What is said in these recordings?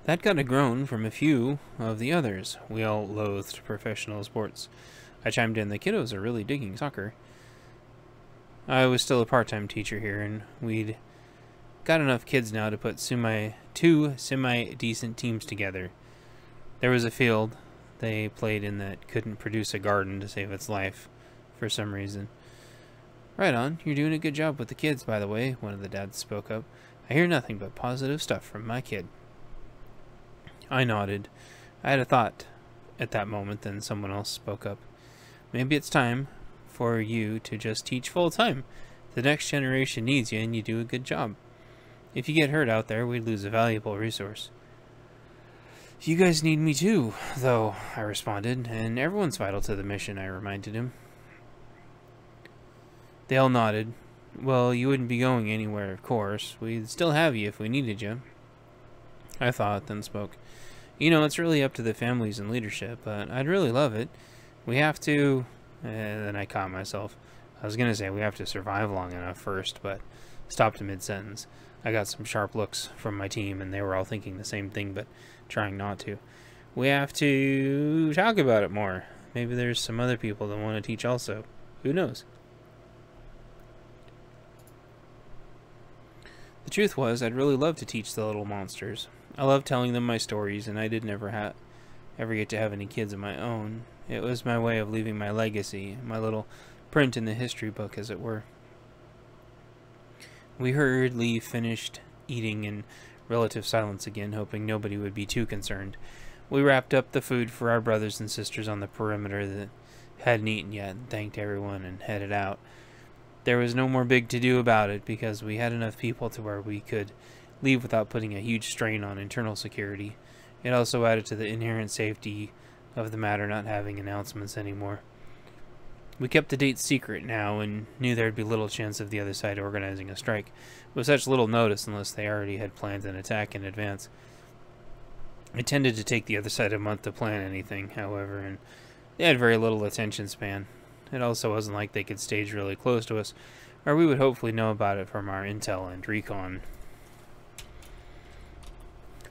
That got a groan from a few of the others. We all loathed professional sports. I chimed in, the kiddos are really digging soccer. I was still a part-time teacher here, and we'd got enough kids now to put two semi-decent teams together. There was a field they played in that couldn't produce a garden to save its life, for some reason. Right on, you're doing a good job with the kids, by the way, one of the dads spoke up. I hear nothing but positive stuff from my kid. I nodded. I had a thought at that moment, then someone else spoke up. Maybe it's time for you to just teach full-time. The next generation needs you, and you do a good job. If you get hurt out there, we'd lose a valuable resource. You guys need me too, though, I responded, and everyone's vital to the mission, I reminded him. They all nodded. Well, you wouldn't be going anywhere, of course. We'd still have you if we needed you. I thought, then spoke. You know, it's really up to the families and leadership, but I'd really love it. We have to... then I caught myself. I was going to say we have to survive long enough first, but stopped mid-sentence. I got some sharp looks from my team, and they were all thinking the same thing, but trying not to. We have to talk about it more. Maybe there's some other people that want to teach also. Who knows? The truth was, I'd really love to teach the little monsters. I love telling them my stories, and I did ever get to have any kids of my own. It was my way of leaving my legacy, my little print in the history book, as it were. We hurriedly finished eating in relative silence again, hoping nobody would be too concerned. We wrapped up the food for our brothers and sisters on the perimeter that hadn't eaten yet, and thanked everyone and headed out. There was no more big to-do about it, because we had enough people to where we could leave without putting a huge strain on internal security. It also added to the inherent safety of the matter not having announcements anymore. We kept the date secret now and knew there'd be little chance of the other side organizing a strike, with such little notice unless they already had planned an attack in advance. It tended to take the other side a month to plan anything, however, and they had very little attention span. It also wasn't like they could stage really close to us, or we would hopefully know about it from our intel and recon.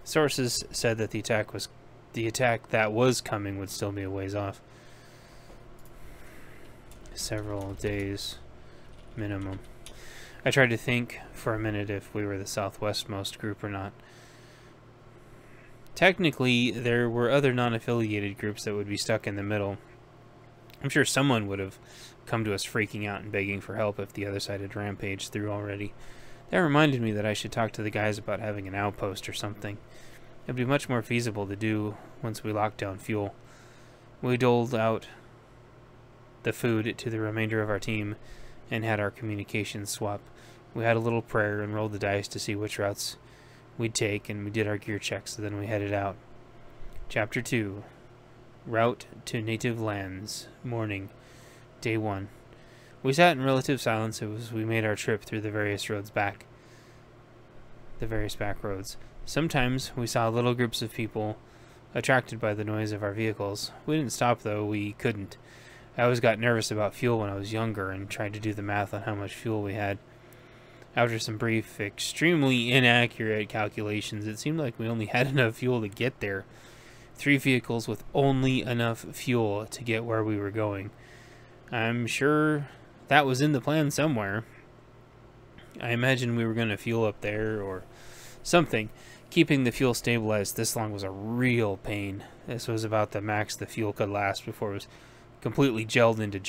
Sources said that the attack that was coming would still be a ways off. Several days minimum. I tried to think for a minute if we were the southwestmost group or not. Technically, there were other non-affiliated groups that would be stuck in the middle. I'm sure someone would have come to us freaking out and begging for help if the other side had rampaged through already. That reminded me that I should talk to the guys about having an outpost or something. It would be much more feasible to do once we locked down fuel. We doled out the food to the remainder of our team and had our communications swap. We had a little prayer and rolled the dice to see which routes we'd take, and we did our gear checks, so then we headed out. Chapter 2. Route to Native Lands. Morning. Day 1. We sat in relative silence as we made our trip through the various back roads. Sometimes we saw little groups of people attracted by the noise of our vehicles. We didn't stop, though. We couldn't. I always got nervous about fuel when I was younger and tried to do the math on how much fuel we had. After some brief, extremely inaccurate calculations, it seemed like we only had enough fuel to get there. 3 vehicles with only enough fuel to get where we were going. I'm sure that was in the plan somewhere. I imagine we were going to fuel up there or something. Keeping the fuel stabilized this long was a real pain. This was about the max the fuel could last before it was completely gelled into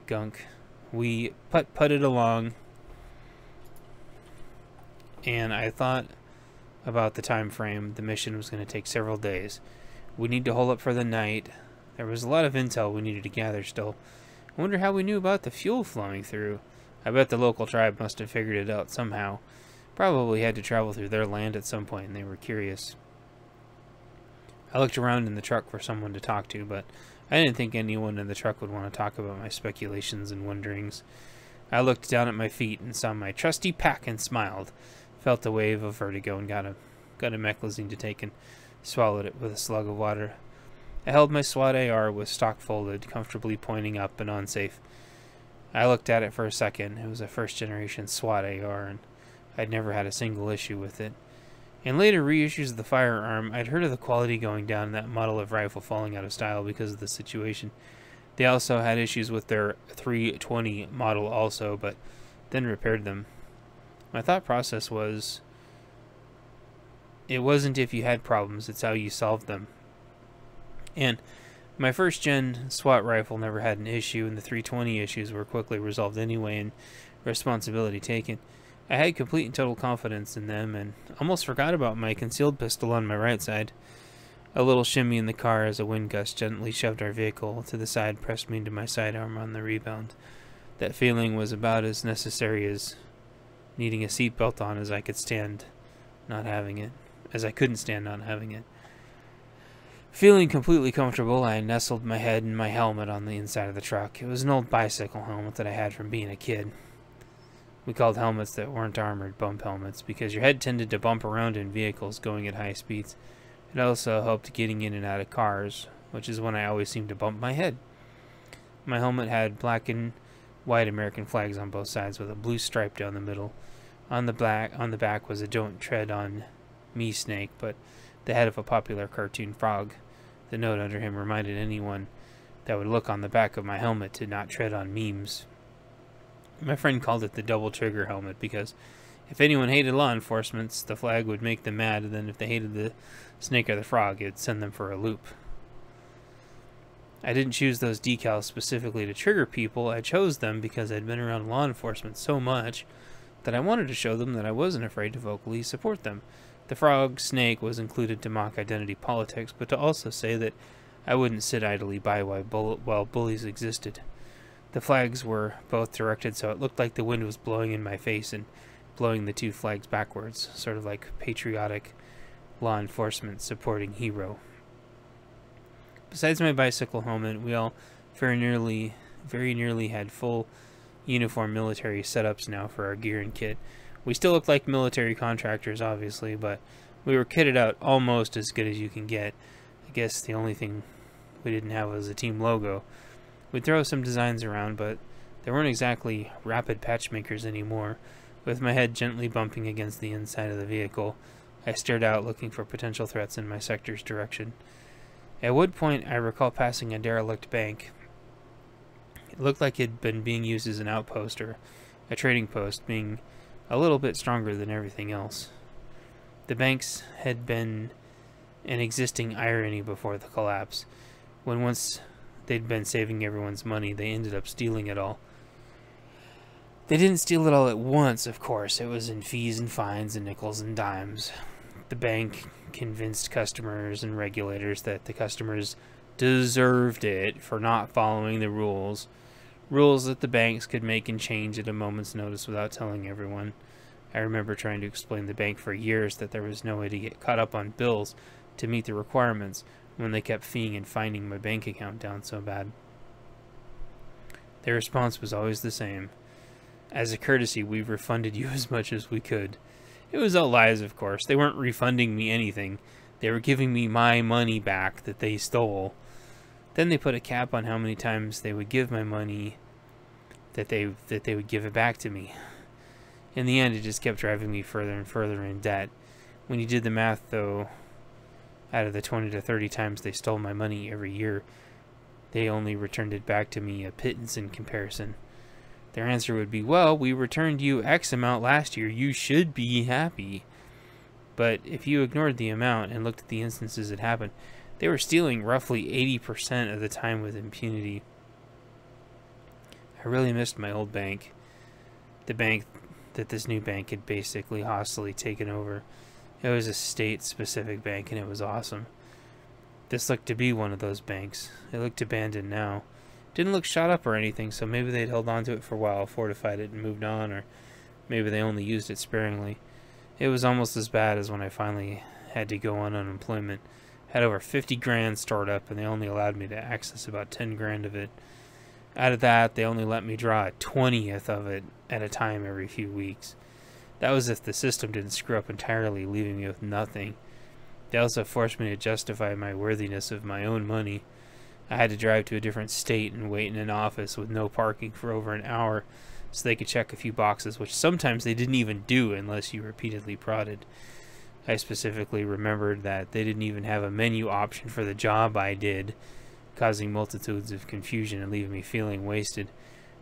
gunk. We putted along, and I thought about the time frame. The mission was going to take several days. We need to hold up for the night. There was a lot of intel we needed to gather still. I wonder how we knew about the fuel flowing through. I bet the local tribe must have figured it out somehow. Probably had to travel through their land at some point, and they were curious. I looked around in the truck for someone to talk to, but I didn't think anyone in the truck would want to talk about my speculations and wonderings. I looked down at my feet and saw my trusty pack and smiled. Felt a wave of vertigo and got a mechlizine to take and swallowed it with a slug of water. I held my SWAT AR with stock folded, comfortably pointing up and unsafe. I looked at it for a second. It was a first-generation SWAT AR, and I'd never had a single issue with it. In later reissues of the firearm, I'd heard of the quality going down and that model of rifle falling out of style because of the situation. They also had issues with their 320 model also, but then repaired them. My thought process was, it wasn't if you had problems, it's how you solved them. And my first gen SWAT rifle never had an issue, and the 320 issues were quickly resolved anyway and responsibility taken. I had complete and total confidence in them and almost forgot about my concealed pistol on my right side. A little shimmy in the car as a wind gust gently shoved our vehicle to the side pressed me into my sidearm on the rebound. That feeling was about as necessary as needing a seatbelt on as I could stand not having it, as I couldn't stand not having it. Feeling completely comfortable, I nestled my head and my helmet on the inside of the truck. It was an old bicycle helmet that I had from being a kid. We called helmets that weren't armored bump helmets because your head tended to bump around in vehicles going at high speeds. It also helped getting in and out of cars, which is when I always seemed to bump my head. My helmet had black and white American flags on both sides with a blue stripe down the middle. On the back was a "Don't Tread on Me" snake, but the head of a popular cartoon frog. The note under him reminded anyone that would look on the back of my helmet to not tread on memes. My friend called it the double trigger helmet because if anyone hated law enforcement, the flag would make them mad, and then if they hated the snake or the frog, it'd send them for a loop. I didn't choose those decals specifically to trigger people. I chose them because I'd been around law enforcement so much that I wanted to show them that I wasn't afraid to vocally support them. The frog snake was included to mock identity politics, but to also say that I wouldn't sit idly by while bullies existed. The flags were both directed so it looked like the wind was blowing in my face and blowing the two flags backwards, sort of like patriotic law enforcement supporting hero. Besides my bicycle helmet, we all very nearly had full uniform military setups now for our gear and kit. We still looked like military contractors, obviously, but we were kitted out almost as good as you can get. I guess the only thing we didn't have was a team logo. We'd throw some designs around, but they weren't exactly rapid patchmakers anymore. With my head gently bumping against the inside of the vehicle, I stared out looking for potential threats in my sector's direction. At one point, I recall passing a derelict bank. It looked like it had been being used as an outpost or a trading post, being a little bit stronger than everything else. The banks had been an existing irony before the collapse. When once they'd been saving everyone's money, they ended up stealing it all. They didn't steal it all at once, of course. It was in fees and fines and nickels and dimes. The bank convinced customers and regulators that the customers deserved it for not following the rules. Rules that the banks could make and change at a moment's notice without telling everyone. I remember trying to explain to the bank for years that there was no way to get caught up on bills to meet the requirements when they kept feeing and finding my bank account down so bad. Their response was always the same. As a courtesy, we refunded you as much as we could. It was all lies, of course. They weren't refunding me anything. They were giving me my money back that they stole. Then they put a cap on how many times they would give my money, that they would give it back to me. In the end, it just kept driving me further and further in debt. When you did the math, though, out of the 20 to 30 times they stole my money every year, they only returned it back to me a pittance in comparison. Their answer would be, well, we returned you X amount last year. You should be happy. But if you ignored the amount and looked at the instances it happened, they were stealing roughly 80% of the time with impunity. I really missed my old bank. The bank that this new bank had basically hostily taken over. It was a state-specific bank, and it was awesome. This looked to be one of those banks. It looked abandoned now. Didn't look shot up or anything, so maybe they'd held on to it for a while, fortified it, and moved on, or maybe they only used it sparingly. It was almost as bad as when I finally had to go on unemployment. Had over 50 grand stored up, and they only allowed me to access about 10 grand of it. Out of that, they only let me draw a 20th of it at a time every few weeks. That was if the system didn't screw up entirely, leaving me with nothing. They also forced me to justify my worthiness of my own money. I had to drive to a different state and wait in an office with no parking for over an hour so they could check a few boxes, which sometimes they didn't even do unless you repeatedly prodded. I specifically remembered that they didn't even have a menu option for the job I did, causing multitudes of confusion and leaving me feeling wasted.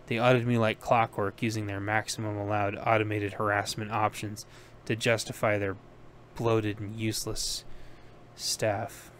They audited me like clockwork, using their maximum allowed automated harassment options to justify their bloated and useless staff.